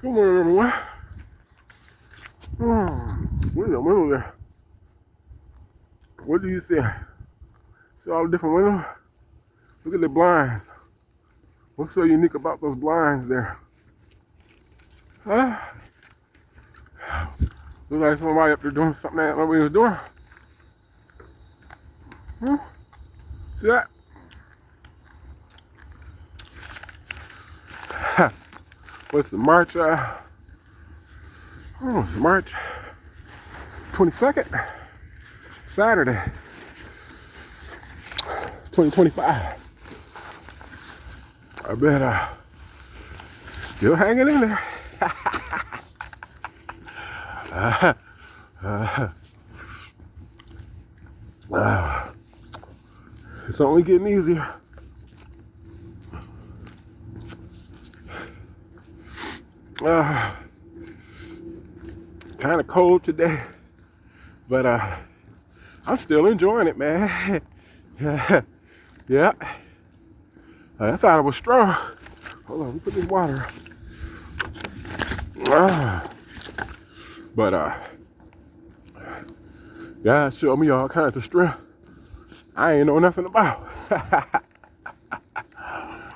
Good morning, everyone. Wait a minute there. What do you see? See all the different windows? Look at the blinds. What's so unique about those blinds there? Huh? Looks like somebody up there doing something that nobody was doing. Huh? See that? What's the March? It's March 22nd, Saturday, 2025. I bet still hanging in there. It's only getting easier. Kind of cold today, but I'm still enjoying it, man. Yeah. I thought it was strong. Hold on, let me put this water up. But God showed me all kinds of strength I ain't know nothing about.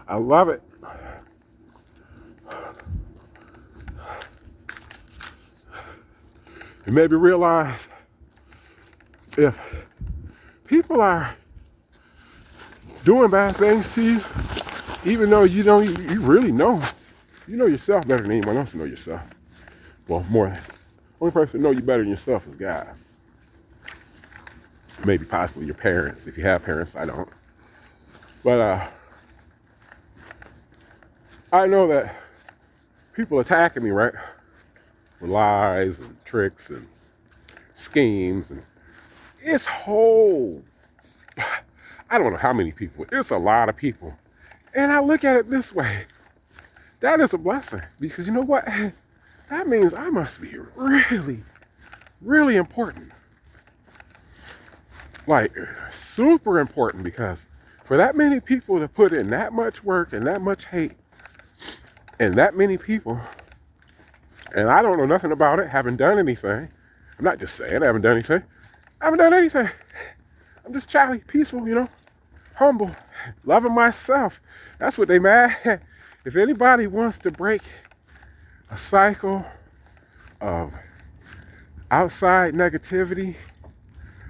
I love it. It made me realize if people are doing bad things to you, even though you really know, you know yourself better than anyone else know yourself. Well, more than only person that know you better than yourself is God. Maybe possibly your parents, if you have parents. I don't. But I know that people attacking me, right, with lies and tricks and schemes, and it's whole, I don't know how many people, it's a lot of people. And I look at it this way, that is a blessing, because you know what, that means I must be really, really important. Like, super important, because for that many people to put in that much work and that much hate and that many people, and I don't know nothing about it, haven't done anything. I'm not just saying I haven't done anything. I haven't done anything. I'm just jolly, peaceful, humble, loving myself. That's what they mad. If anybody wants to break a cycle of outside negativity,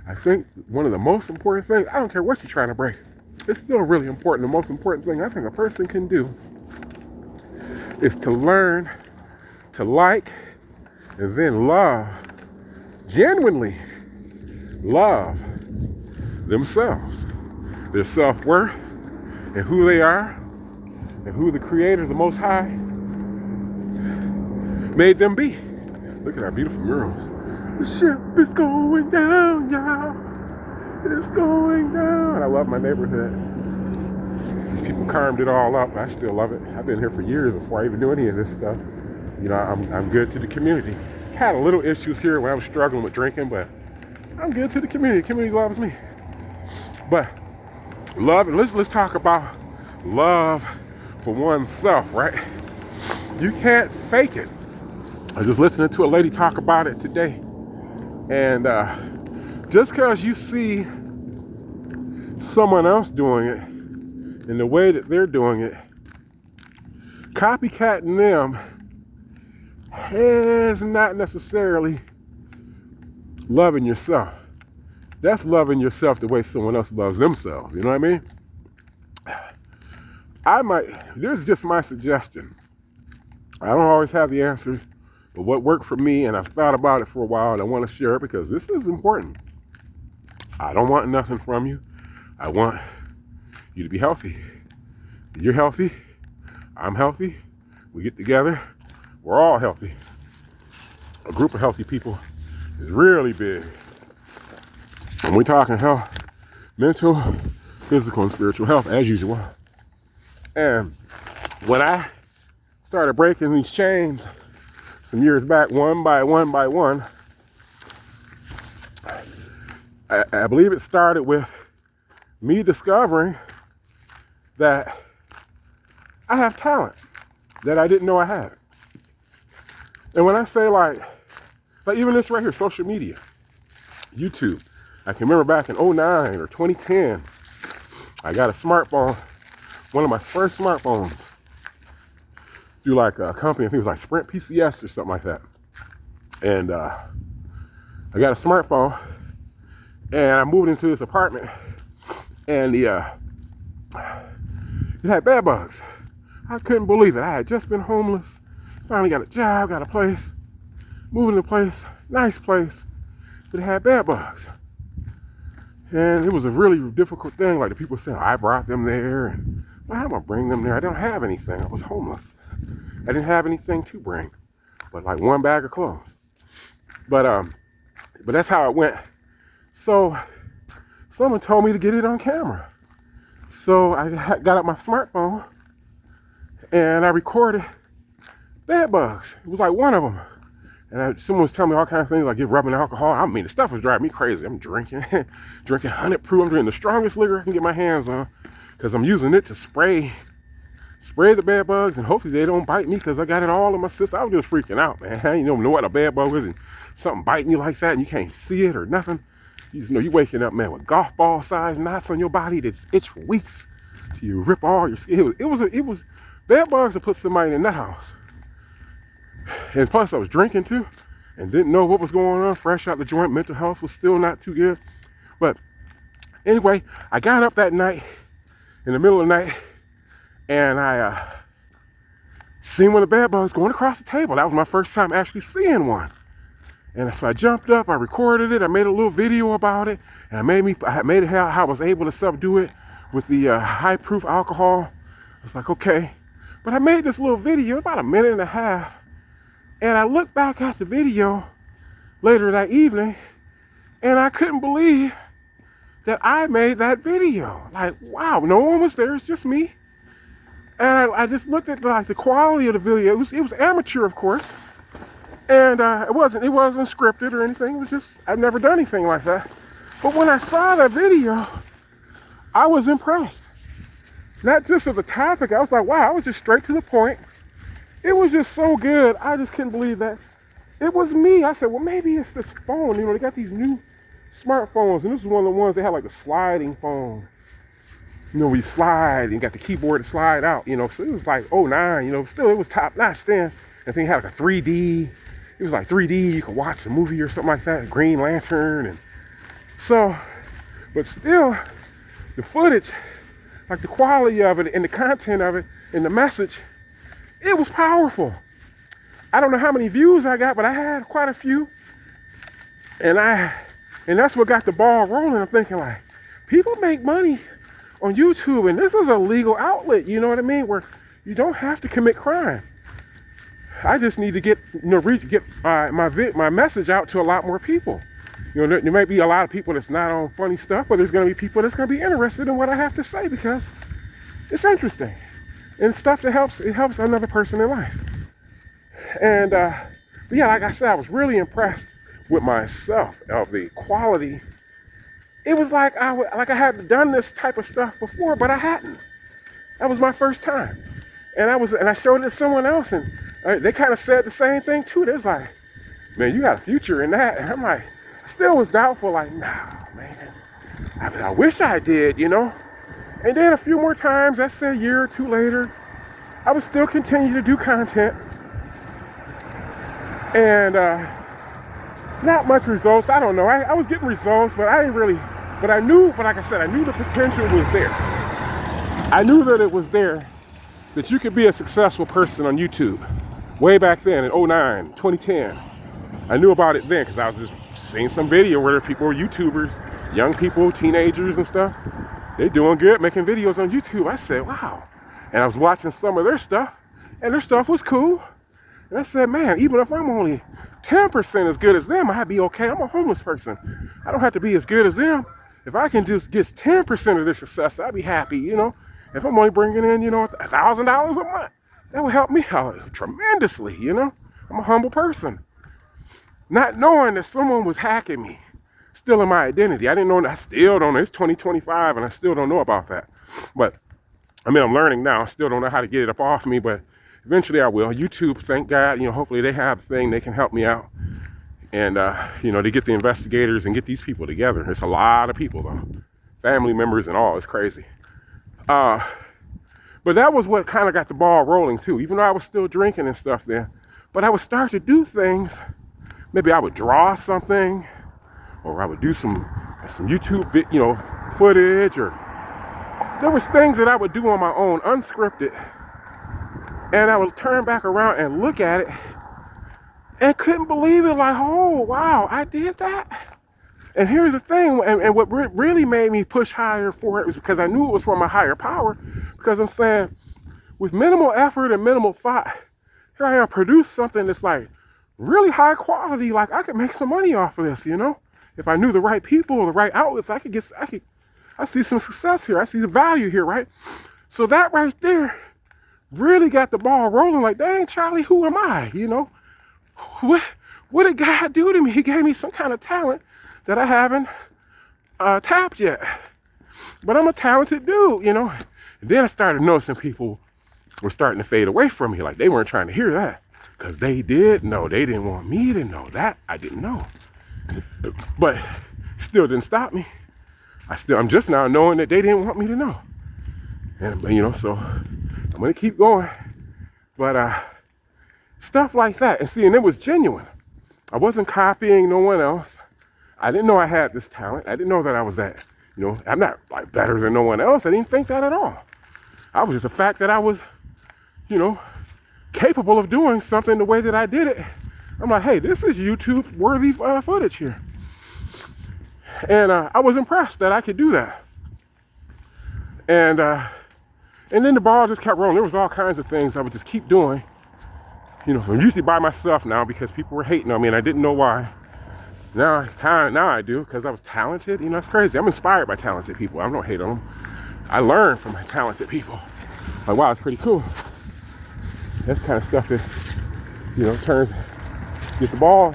I think one of the most important things, I don't care what you're trying to break, it's still really important. The most important thing I think a person can do is to learn to like and then love, genuinely love themselves, their self-worth, and who they are, and who the Creator, the Most High, made them be. Look at our beautiful murals. The ship is going down, y'all. It's going down. I love my neighborhood. These people carved it all up. I still love it. I've been here for years before I even knew any of this stuff. I'm good to the community. Had a little issues here when I was struggling with drinking, but I'm good to the community. The community loves me. But love, and let's talk about love for oneself, right? You can't fake it. I was just listening to a lady talk about it today. And just because you see someone else doing it in the way that they're doing it, copycatting them is not necessarily loving yourself. That's loving yourself the way someone else loves themselves. You know what I mean? This is just my suggestion. I don't always have the answers, but what worked for me, and I've thought about it for a while, and I want to share it because this is important. I don't want nothing from you. I want you to be healthy. You're healthy. I'm healthy. We get together. We're all healthy. A group of healthy people is really big. And we're talking health, mental, physical, and spiritual health as usual. And when I started breaking these chains some years back, one by one, I believe it started with me discovering that I have talent that I didn't know I had. And when I say like even this right here, social media, YouTube. I can remember back in 09 or 2010, I got a smartphone, one of my first smartphones, through like a company, I think it was like Sprint PCS or something like that. And I got a smartphone, and I moved into this apartment, and it had bed bugs. I couldn't believe it. I had just been homeless, finally got a job, got a place, moving to a place, nice place, but it had bed bugs. And it was a really difficult thing. Like the people saying, I brought them there, and well, how am I bring them there? I don't have anything. I was homeless. I didn't have anything to bring, but like one bag of clothes. But that's how it went. So someone told me to get it on camera. So I got out my smartphone and I recorded bed bugs. It was like one of them. And someone was telling me all kinds of things, like get rubbing alcohol. I mean, the stuff was driving me crazy. I'm drinking, drinking 100 proof. I'm drinking the strongest liquor I can get my hands on, because I'm using it to spray the bed bugs, and hopefully they don't bite me, because I got it all in my system. I was just freaking out, man. I didn't know what a bed bug is, and something biting you like that, and you can't see it or nothing. You waking up, man, with golf ball size knots on your body that itch for weeks till you rip all your skin. It was bed bugs to put somebody in that house. And plus I was drinking too and didn't know what was going on, fresh out the joint. Mental health was still not too good. But anyway, I got up that night in the middle of the night, and I seen one of the bed bugs going across the table. That was my first time actually seeing one. And so I jumped up, I recorded it, I made a little video about it, and I made it how I was able to subdue it with the high proof alcohol. I was like, okay. But I made this little video, about a minute and a half. And I looked back at the video later that evening, and I couldn't believe that I made that video. Like, wow, no one was there, it's just me. And I just looked at the quality of the video. It was amateur, of course. And it wasn't scripted or anything. It was just, I've never done anything like that. But when I saw that video, I was impressed. Not just of the topic, I was like, wow, I was just straight to the point. It was just so good. I just couldn't believe that it was me. I said, well, maybe it's this phone. You know, they got these new smartphones, and this is one of the ones that had like a sliding phone. You know, we slide and you got the keyboard to slide out, you know. So it was like 09, you know, still it was top notch then. I think it had like a 3D. It was like 3D. You could watch a movie or something like that, Green Lantern. And so, but still, the footage, like the quality of it and the content of it and the message, it was powerful. I don't know how many views I got, but I had quite a few. And that's what got the ball rolling. I'm thinking like, people make money on YouTube, and this is a legal outlet, you know what I mean? Where you don't have to commit crime. I just need to get my message out to a lot more people. You know, there may be a lot of people that's not on funny stuff, but there's going to be people that's going to be interested in what I have to say because it's interesting and stuff that helps another person in life. And but yeah, like I said, I was really impressed with myself of the quality. It was like I had done this type of stuff before, but I hadn't. That was my first time, and I showed it to someone else, and they kind of said the same thing too. They was like, "Man, you got a future in that," and I'm like, still was doubtful. Like, nah, man, I wish I did, you know. And then a few more times, that's a year or two later, I would still continue to do content, and not much results. I don't know. I was getting results, but I didn't really. But I knew, like I said, I knew the potential was there. I knew that it was there, that you could be a successful person on YouTube. Way back then in 09, 2010. I knew about it then because I was just seeing some video where people were YouTubers, young people, teenagers and stuff. They're doing good, making videos on YouTube. I said, wow. And I was watching some of their stuff, and their stuff was cool. And I said, man, even if I'm only 10% as good as them, I'd be okay. I'm a homeless person. I don't have to be as good as them. If I can just get 10% of their success, I'd be happy, you know. If I'm only bringing in, you know, $1,000 a month, that would help me out tremendously, you know. I'm a humble person. Not knowing that someone was hacking me, stealing my identity. I didn't know, I still don't know. It's 2025 and I still don't know about that. But, I mean, I'm learning now. I still don't know how to get it up off me, but eventually I will. YouTube, thank God, hopefully they have a thing, they can help me out. And, to get the investigators and get these people together. It's a lot of people, though. Family members and all. It's crazy. But that was what kind of got the ball rolling, too. Even though I was still drinking and stuff then. But I would start to do things. Maybe I would draw something. Or I would do some YouTube, footage. Or there was things that I would do on my own, unscripted. And I would turn back around and look at it. And couldn't believe it, like, oh, wow, I did that. And here's the thing, and what really made me push higher for it was because I knew it was from a higher power. Because I'm saying, with minimal effort and minimal thought, here I am, produce something that's like really high quality. Like I could make some money off of this, If I knew the right people, the right outlets, I see some success here. I see the value here, right? So that right there really got the ball rolling. Like, dang, Charlie, who am I, What did God do to me? He gave me some kind of talent that I haven't tapped yet. But I'm a talented dude, And then I started noticing people were starting to fade away from me. Like they weren't trying to hear that. Because they did know. They didn't want me to know that. I didn't know. But still didn't stop me. I'm just now knowing that they didn't want me to know. And, so I'm going to keep going. But, stuff like that. And see, and it was genuine. I wasn't copying no one else. I didn't know I had this talent. I didn't know that I was that. I'm not like better than no one else. I didn't think that at all. I was just the fact that I was, capable of doing something the way that I did it. I'm like, hey, this is YouTube worthy footage here. And I was impressed that I could do that. And then the ball just kept rolling. There was all kinds of things I would just keep doing. I'm usually by myself now because people were hating on me and I didn't know why. Now I do because I was talented. It's crazy. I'm inspired by talented people. I don't hate on them. I learn from my talented people. Like, wow, it's pretty cool. That's the kind of stuff that, gets the ball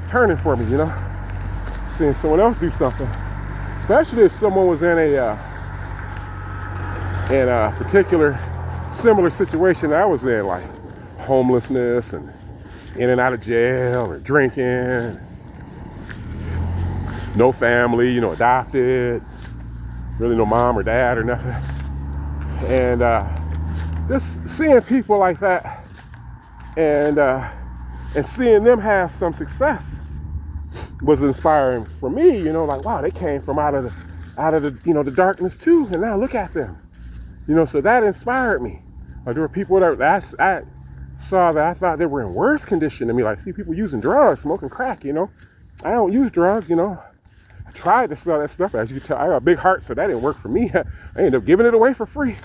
turning for me, Seeing someone else do something. Especially if someone was in a particular similar situation that I was in, like homelessness and in and out of jail or drinking, no family, adopted, really no mom or dad or nothing. And just seeing people like that and seeing them have some success was inspiring for me, like, wow, they came from out of the the darkness too, and now look at them. So that inspired me. Like there were people that I saw that I thought they were in worse condition than me. Like, see people using drugs, smoking crack, I don't use drugs, I tried to sell that stuff. As you can tell, I got a big heart, so that didn't work for me. I ended up giving it away for free.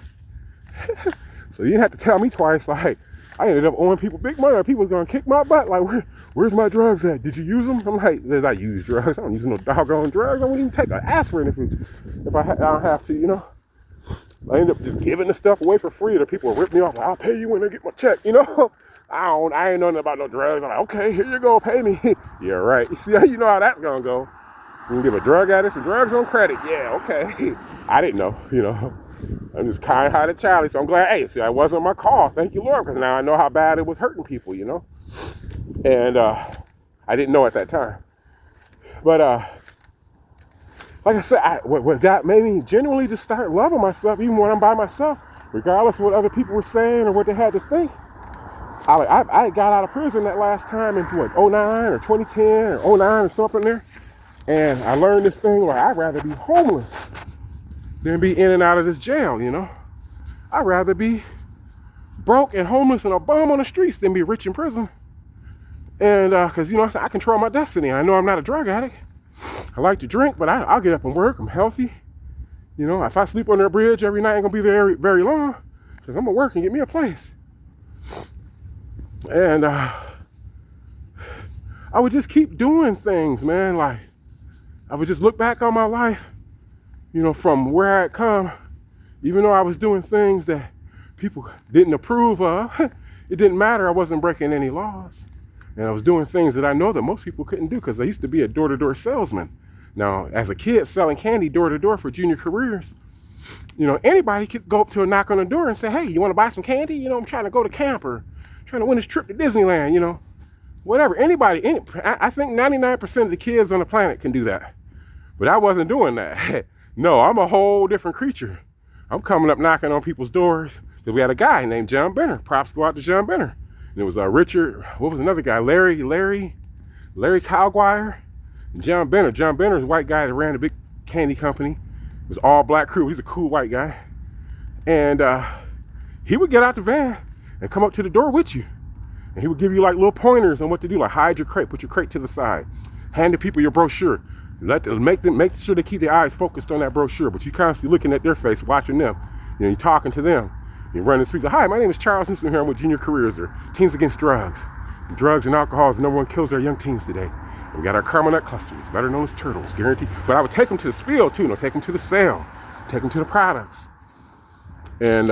So you didn't have to tell me twice. Like, I ended up owing people big money. People was gonna kick my butt. Like, where's my drugs at? Did you use them? I'm like, I use drugs. I don't use no doggone drugs. I wouldn't even take an aspirin if I don't have to, I ended up just giving the stuff away for free. The people would rip me off. Like, I'll pay you when I get my check, I ain't know nothing about no drugs. I'm like, okay, here you go, pay me. Yeah, right. You see, you know how that's gonna go. You can give a drug addict some drugs on credit. Yeah, okay. I didn't know, I'm just kind-hearted Charlie, so I'm glad, hey, see, I wasn't my call. Thank you, Lord, because now I know how bad it was hurting people, And I didn't know at that time. But like I said, what got made me genuinely just start loving myself, even when I'm by myself, regardless of what other people were saying or what they had to think. I got out of prison that last time in 09 or 2010 or 09 or something there. And I learned this thing where I'd rather be homeless than be in and out of this jail, I'd rather be broke and homeless and a bum on the streets than be rich in prison. And because, I control my destiny. I know I'm not a drug addict. I like to drink, but I'll get up and work. I'm healthy. If I sleep under a bridge every night, I ain't going to be there very, very long because I'm going to work and get me a place. And I would just keep doing things, man. Like, I would just look back on my life, from where I'd come, even though I was doing things that people didn't approve of. It didn't matter. I wasn't breaking any laws. And I was doing things that I know that most people couldn't do because I used to be a door-to-door salesman. Now, as a kid selling candy door-to-door for junior careers, You know, anybody could go up to a knock on the door and say, hey, you want to buy some candy? You know, I'm trying to go to camp or trying to win this trip to Disneyland, you know, whatever. I think 99% of the kids on the planet can do that. But I wasn't doing that. No, I'm a whole different creature. I'm coming up knocking on people's doors. Because we had a guy named John Benner. Props go out to John Benner. And it was Richard, what was another guy? Larry Calguire. And John Benner. John Benner is a white guy that ran a big candy company. It was all black crew. He's a cool white guy. And he would get out the van and come up to the door with you. And he would give you like little pointers on what to do, like hide your crate, put your crate to the side, hand the people your brochure. Make sure they keep their eyes focused on that brochure, but you constantly looking at their face, watching them. You know, you're talking to them. You're running the streets. Like, hi, my name is Charles Newsom here. I'm with Junior Careers, or Teens Against Drugs. Drugs and alcohol is the #1 kills our young teens today. And we got our caramel nut clusters, better known as turtles, guaranteed. But I would take them to the spiel too. You know, take them to the sale, take them to the products, and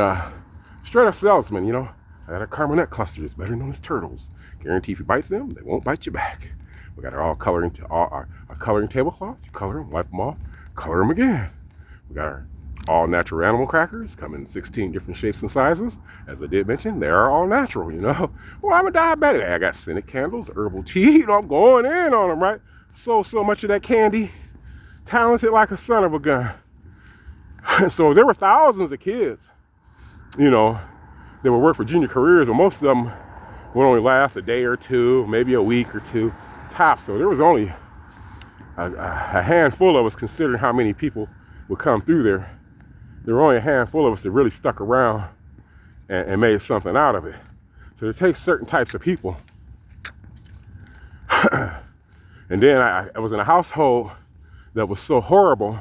straight up salesman. You know, I got our caramel nut clusters, better known as turtles. Guarantee if you bite them, they won't bite you back. We got our coloring tablecloths. You color them, wipe them off, color them again. We got our all natural animal crackers, come in 16 different shapes and sizes. As I did mention, they are all natural, you know. Well, I'm a diabetic. I got scented candles, herbal tea, you know, I'm going in on them, right? So much of that candy, talented like a son of a gun. So there were thousands of kids, you know, that would work for Junior Careers, but most of them would only last a day or two, maybe a week or two. Top. So there was only a handful of us, considering how many people would come through there. There were only a handful of us that really stuck around and made something out of it. So it takes certain types of people. And then I was in a household that was so horrible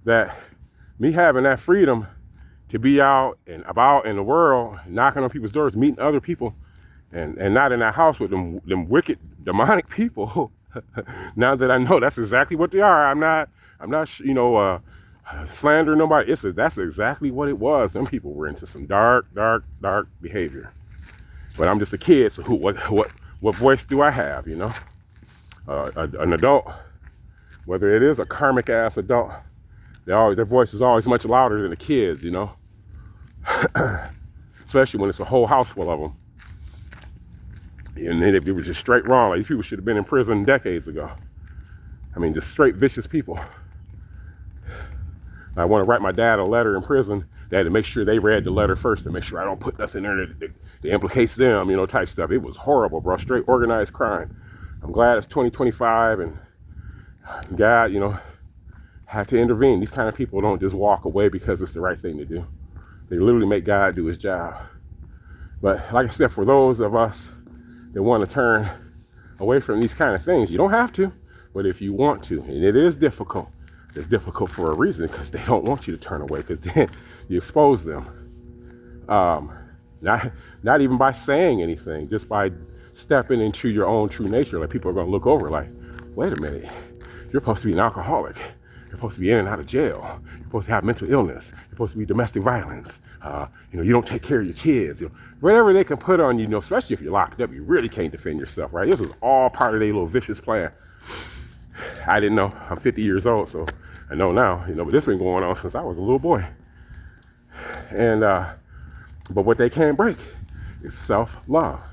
that me having that freedom to be out and about in the world, knocking on people's doors, meeting other people, and not in that house with them wicked, demonic people. Now that I know that's exactly what they are, I'm not, you know, slandering nobody. That's exactly what it was. Some people were into some dark behavior. But I'm just a kid, so what voice do I have? You know, an adult, whether it is a karmic ass adult, their voice is always much louder than the kids. You know, especially when it's a whole house full of them. And then if it was just straight wrong, like these people should have been in prison decades ago. I mean, just straight vicious people. I want to write my dad a letter in prison. They had to make sure they read the letter first to make sure I don't put nothing in there that implicates them, you know, type stuff. It was horrible, bro. Straight organized crime. I'm glad it's 2025 and God, you know, had to intervene. These kind of people don't just walk away because it's the right thing to do. They literally make God do his job. But like I said, for those of us that want to turn away from these kind of things, you don't have to, but if you want to, and it is difficult, it's difficult for a reason, because they don't want you to turn away, because then you expose them. Not even by saying anything, just by stepping into your own true nature. Like, people are going to look over like, wait a minute, you're supposed to be an alcoholic. You're supposed to be in and out of jail. You're supposed to have mental illness. You're supposed to be domestic violence. You know, you don't take care of your kids. You know, whatever they can put on you, you know, especially if you're locked up, you really can't defend yourself, right? This was all part of their little vicious plan. I didn't know. I'm 50 years old, so I know now, you know, but this has been going on since I was a little boy. And, but what they can't break is self-love.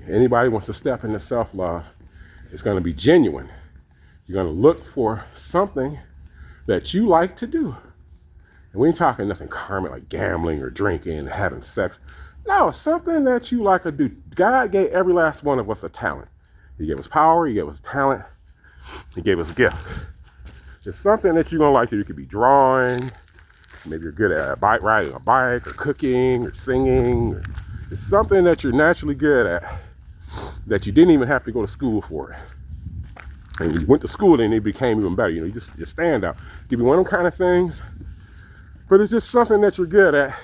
Anybody wants to step into self-love, it's going to be genuine. You're going to look for something that you like to do. And we ain't talking nothing karmic like gambling or drinking, having sex. No, something that you like to do. God gave every last one of us a talent. He gave us power. He gave us talent. He gave us a gift. It's something that you're going to like to do. You could be drawing. Maybe you're good at riding a bike or cooking or singing. It's something that you're naturally good at that you didn't even have to go to school for it. And you went to school and it became even better. You know, you stand out. Give me one of them kind of things. But it's just something that you're good at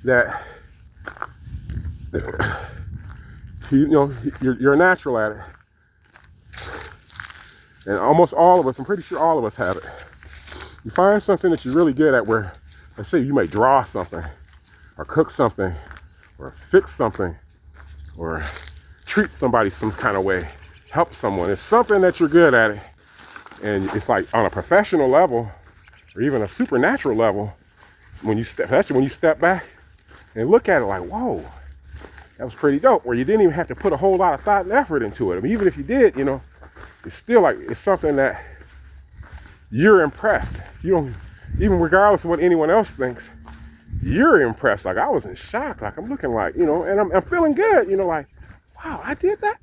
that, you know, you're a natural at it. And almost all of us, I'm pretty sure all of us have it. You find something that you're really good at where, let's say you may draw something or cook something or fix something or treat somebody some kind of way, help someone. It's something that you're good at it. And it's like on a professional level, or even a supernatural level, especially when you step back and look at it like, whoa, that was pretty dope. Where you didn't even have to put a whole lot of thought and effort into it. I mean, even if you did, it's still like, it's something that you're impressed. You don't, even regardless of what anyone else thinks, you're impressed. Like, I was in shock. Like, I'm looking like, and I'm feeling good, like, wow, I did that.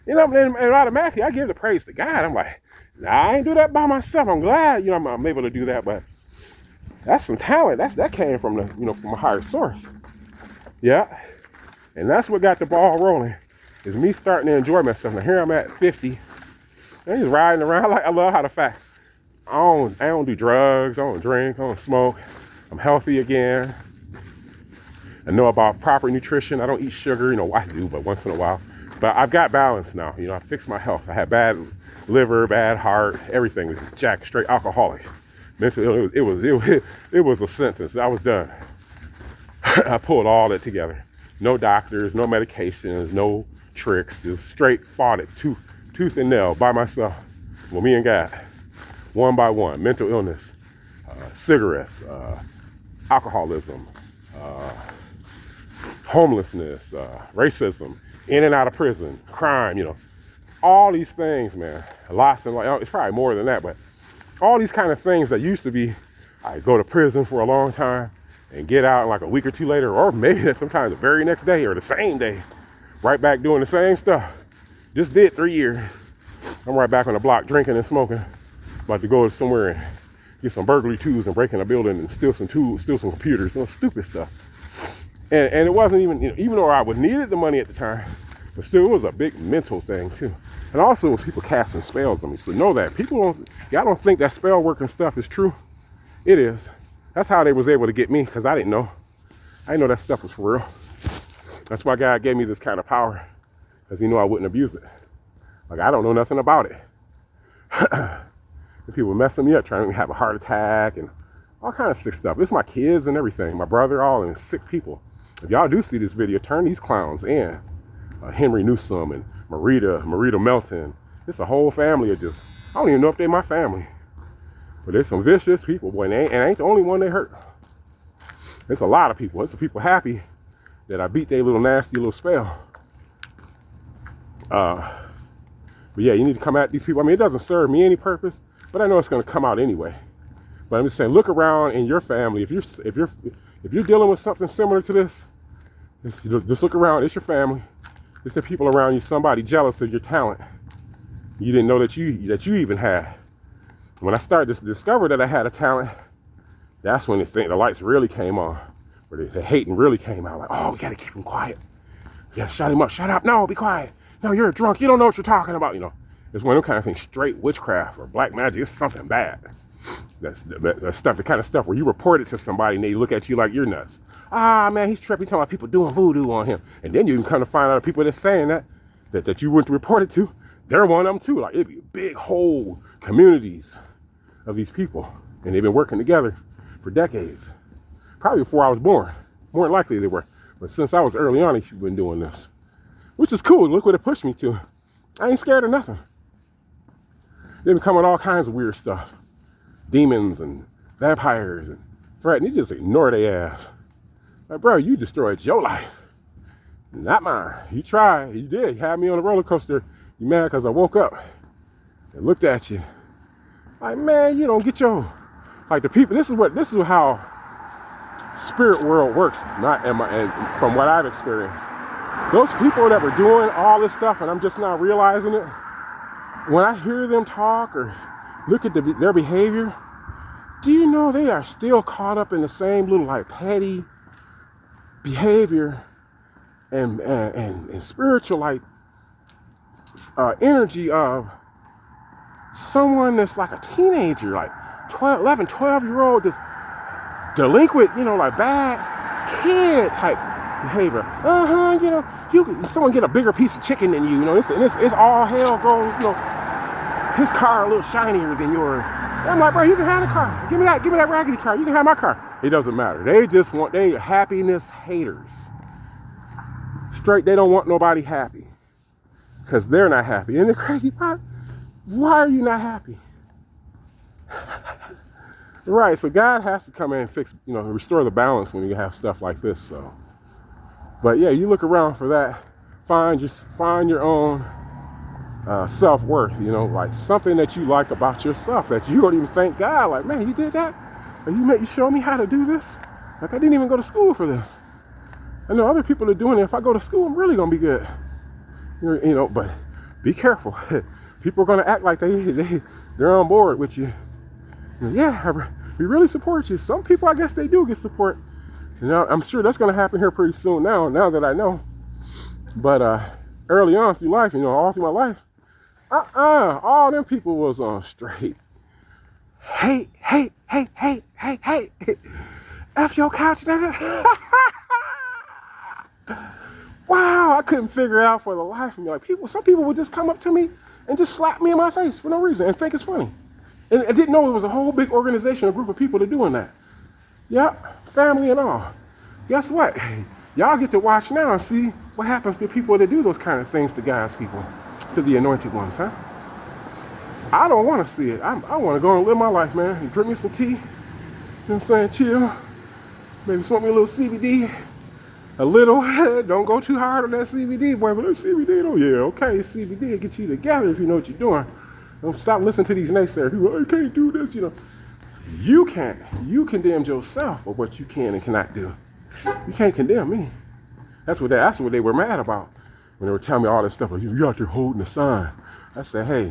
And automatically I give the praise to God. I'm like, nah, I ain't do that by myself. I'm glad, I'm able to do that, but that's some talent. That came from from a higher source. Yeah. And that's what got the ball rolling, is me starting to enjoy myself. Now here I'm at 50. I'm just riding around. I love how the fact I don't do drugs, I don't drink, I don't smoke. I'm healthy again. I know about proper nutrition. I don't eat sugar, I do, but once in a while. But I've got balance now. I fixed my health. I had bad liver, bad heart, everything was jacked, straight alcoholic. Mentally, it was a sentence. I was done. I pulled all that together. No doctors, no medications, no tricks. Just straight fought it, tooth and nail, by myself. Well, me and God, one by one. Mental illness, cigarettes, alcoholism, homelessness, racism, in and out of prison, crime, all these things, man. Lots and it's probably more than that, but all these kind of things that used to be, I go to prison for a long time and get out like a week or two later, or maybe sometimes the very next day or the same day, right back doing the same stuff. Just did 3 years. I'm right back on the block drinking and smoking. About to go somewhere and get some burglary tools and break in a building and steal some tools, steal some computers, stupid stuff. And it wasn't even, even though I would needed the money at the time, but still it was a big mental thing too. And also it was people casting spells on me. So know that. Y'all don't think that spell working stuff is true. It is. That's how they was able to get me, because I didn't know. I didn't know that stuff was for real. That's why God gave me this kind of power, because He knew I wouldn't abuse it. Like, I don't know nothing about it. And people messing me up, trying to have a heart attack and all kind of sick stuff. It's my kids and everything, my brother, all and sick people. If y'all do see this video, turn these clowns in. Henry Newsom and Marita Melton. It's a whole family of just, I don't even know if they're my family. But there's some vicious people, boy, and I ain't the only one they hurt. There's a lot of people. There's some people happy that I beat their little nasty little spell. But yeah, you need to come at these people. I mean, it doesn't serve me any purpose, but I know it's going to come out anyway. But I'm just saying, look around in your family. If you're dealing with something similar to this, just look around. It's your family. It's the people around you. Somebody jealous of your talent you didn't know that you even had. When I started to discover that I had a talent, that's when the lights really came on, where the hating really came out. Like, oh, we gotta keep him quiet. We gotta shut him up. Shut up. No, be quiet. No, you're a drunk. You don't know what you're talking about. It's one of them kind of things. Straight witchcraft or black magic. It's something bad. That's stuff. The kind of stuff where you report it to somebody and they look at you like you're nuts. Ah, man, he's tripping. Talking about people doing voodoo on him, and then you can come to find out people that's saying that you went to report it to. They're one of them too. Like, it'd be big whole communities of these people, and they've been working together for decades. Probably before I was born. More than likely they were. But since I was early on, they've been doing this, which is cool. Look what it pushed me to. I ain't scared of nothing. They've been coming with all kinds of weird stuff. Demons and vampires and threatening. You just ignore their ass. Like, bro, you destroyed your life. Not mine. You tried. You did. You had me on a roller coaster. You mad because I woke up and looked at you. Like, man, you don't get your, like, the people, this is how spirit world works, and from what I've experienced. Those people that were doing all this stuff, and I'm just now realizing it, when I hear them talk or look at their behavior, do you know they are still caught up in the same little, like, petty behavior and spiritual, like, energy of someone that's like a teenager, like 12-year-old, just delinquent, like bad kid type behavior. Someone get a bigger piece of chicken than you, it's all hell goes, his car a little shinier than yours. I'm like, bro, you can have the car. Give me that raggedy car. You can have my car. It doesn't matter. They happiness haters. Straight, they don't want nobody happy. Because they're not happy. And the crazy part, why are you not happy? Right, so God has to come in and fix, restore the balance when you have stuff like this. So, but yeah, you look around for that. Find your own self-worth. Like something that you like about yourself that you don't even thank God. Like, man, you did that, or you showed me how to do this. Like, I didn't even go to school for this. I know other people are doing it. If I go to school, I'm really gonna be good. But be careful. People are gonna act like they're on board with you. Yeah, we really support you. Some people, I guess, they do get support. I'm sure that's going to happen here pretty soon now that I know. But early on through life, all through my life, all them people was on straight. Hey, F your couch, nigga. Wow, I couldn't figure it out for the life of me. Like some people would just come up to me and just slap me in my face for no reason and think it's funny. And I didn't know it was a whole big organization, a group of people that are doing that. Yep, family and all. Guess what? Y'all get to watch now and see what happens to people that do those kind of things to God's people, to the anointed ones, huh? I don't want to see it. I want to go and live my life, man. And drink me some tea. You know what I'm saying? Chill. Maybe smoke me a little CBD. A little. Don't go too hard on that CBD, boy. But that CBD, oh yeah, okay. CBD will get you together if you know what you're doing. Don't stop listening to these naysayers. People, I can't do this, You can't. You condemned yourself of what you can and cannot do. You can't condemn me. That's what they were mad about when they were telling me all this stuff. Like, you out there holding a sign. I said, hey,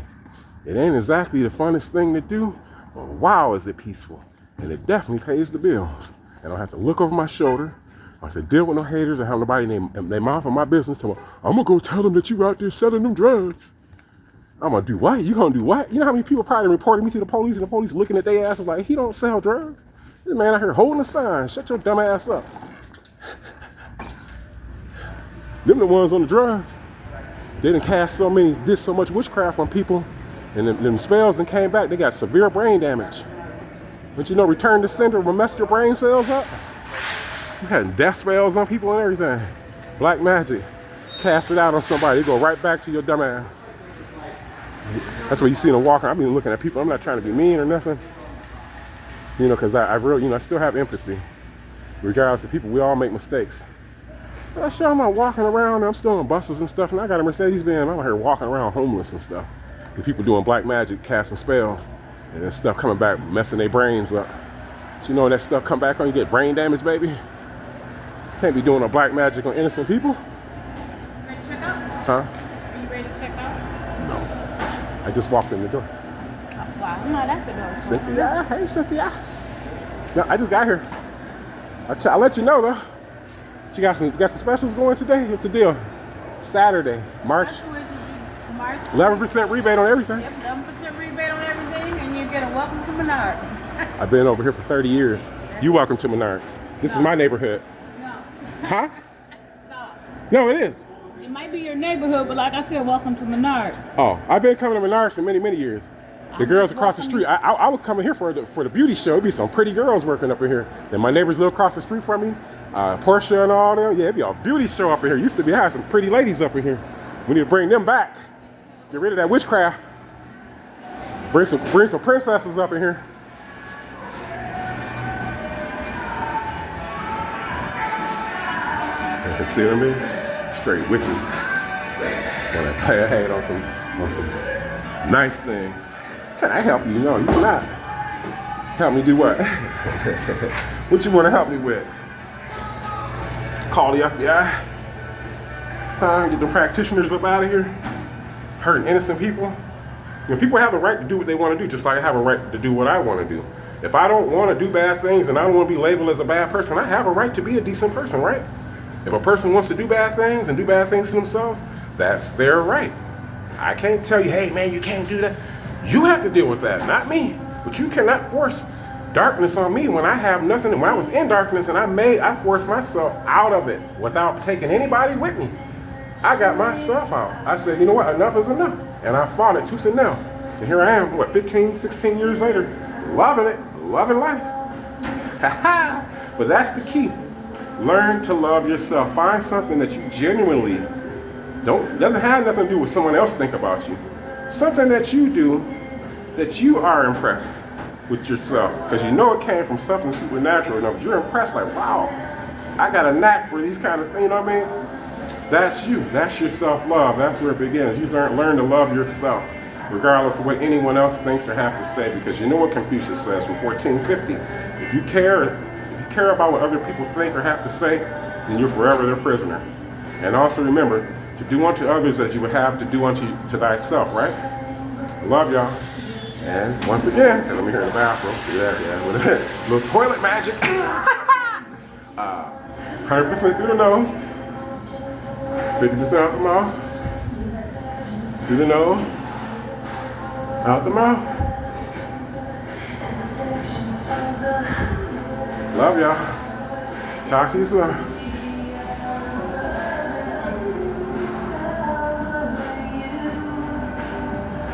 it ain't exactly the funnest thing to do, but wow, is it peaceful. And it definitely pays the bills. I don't have to look over my shoulder. I have to deal with no haters and have nobody name their mouth on my business. Tell me, I'm going to go tell them that you out there selling them drugs. I'm going to do what? You going to do what? You know how many people probably reported me to the police and the police looking at their asses like, he don't sell drugs. This man out here holding a sign. Shut your dumb ass up. Them the ones on the drugs. They done did so much witchcraft on people, and them spells and came back. They got severe brain damage. But return to sender will mess your brain cells up. You had death spells on people and everything. Black magic. Cast it out on somebody. They go right back to your dumb ass. That's what you see them walking. I've been looking at people. I'm not trying to be mean or nothing. Because I really, I still have empathy. Regardless of people, we all make mistakes. But I show them I'm walking around, and I'm still on buses and stuff, and I got a Mercedes-Benz. I'm out here walking around homeless and stuff. And people doing black magic, casting spells, and that stuff coming back, messing their brains up. So when that stuff come back on, you get brain damage, baby. You can't be doing no black magic on innocent people. Ready to check out? Huh? Are you ready to check out? No. I just walked in the door. Wow, I'm not at the door. Cynthia, hey Cynthia. No, I just got here. I'll let you know though. She got some specials going today. What's the deal? Saturday, March. 11% rebate on everything. Yep, 11% rebate on everything, and you get a welcome to Menards. I've been over here for 30 years. You welcome to Menards. This is my neighborhood. No. Huh? No. No, it is. It might be your neighborhood, but like I said, welcome to Menards. Oh, I've been coming to Menards for many, many years. The girls across the street, I would come in here for the beauty show. It'd be some pretty girls working up in here. Then my neighbors live across the street from me, Portia and all them. Yeah, it'd be a beauty show up in here. Used to be, I had some pretty ladies up in here. We need to bring them back. Get rid of that witchcraft. Bring some princesses up in here. You see what I mean? Straight witches. When I pay a head on some nice things. Can I help you? No, you cannot. Help me do what? What you want to help me with? Call the FBI? Get the practitioners up out of here? Hurting innocent people? People have the right to do what they want to do, just like I have a right to do what I want to do. If I don't want to do bad things and I don't want to be labeled as a bad person, I have a right to be a decent person, right? If a person wants to do bad things and do bad things to themselves, that's their right. I can't tell you, hey man, you can't do that. You have to deal with that, not me. But you cannot force darkness on me when I have nothing. When I was in darkness and I forced myself out of it without taking anybody with me. I got myself out. I said, you know what, enough is enough. And I fought it tooth and nail. And here I am, 15, 16 years later, loving it, loving life. But that's the key. Learn to love yourself. Find something that you genuinely doesn't have nothing to do with someone else think about you. Something that you do that you are impressed. with yourself because you know it came from something supernatural. You know, you're impressed, like, wow, I got a knack for these kind of things. You know what I mean? That's you. That's your self-love. That's where it begins. You learn to love yourself, regardless of what anyone else thinks or have to say. Because you know what Confucius says from 1450: if you care about what other people think or have to say, then you're forever their prisoner. And also remember to do unto others as you would have to do unto thyself. Right? Love y'all. And once again, let me hear in the bathroom. Yeah, with a little toilet magic. 100% through the nose, 50% out the mouth, through the nose, out the mouth. Love y'all. Talk to you soon.